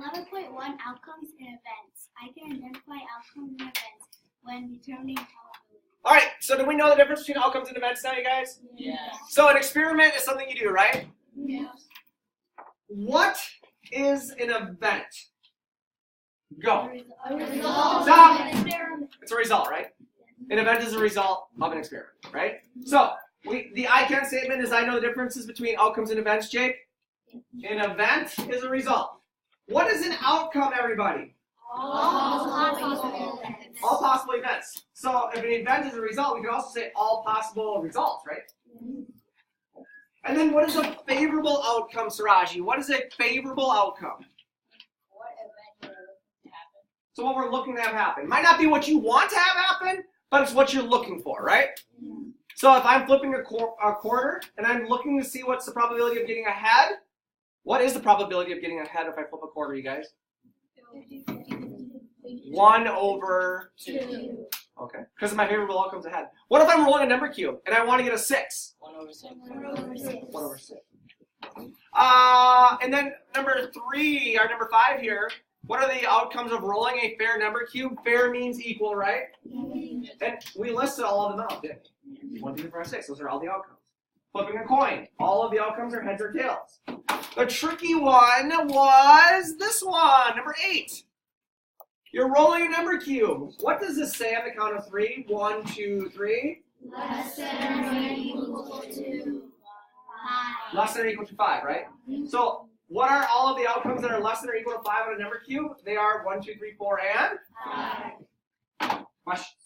11.1 Outcomes and Events. I can identify outcomes and events when determining probability. All right, so do we know the difference between outcomes and events now, you guys? Yes. So an experiment is something you do, right? Yes. What is an event? Go. A result. Stop. Of an experiment. It's a result, right? An event is a result of an experiment, right? So the I can statement is I know the differences between outcomes and events, Jake. An event is a result. What is an outcome, everybody? All possible events. All possible events. So if an event is a result, we can also say all possible results, right? And then what is a favorable outcome, Siraji? What is a favorable outcome? What event you're looking to happen? So what we're looking to have happen. Might not be what you want to have happen, but it's what you're looking for, right? So if I'm flipping a quarter and I'm looking to see what's the probability of getting ahead, what is the probability of getting ahead if I flip a quarter, you guys? 1 over 2. Okay. Because of my favorable outcomes ahead. What if I'm rolling a number cube and I want to get a 6? 1 over 6. 1 over 6. 1 over 6. And then number 3, or number 5 here, what are the outcomes of rolling a fair number cube? Fair means equal, right? And we listed all of them out, didn't we? 1, 2, 3, 4, 5, 6. Those are all the outcomes. Flipping a coin. All of the outcomes are heads or tails. The tricky one was this one, number 8. You're rolling a number cube. What does this say on the count of 3? 1, 2, 3. Less than or equal to 5. Less than or equal to 5, right? So what are all of the outcomes that are less than or equal to 5 on a number cube? They are 1, 2, 3, 4, and 5. questions.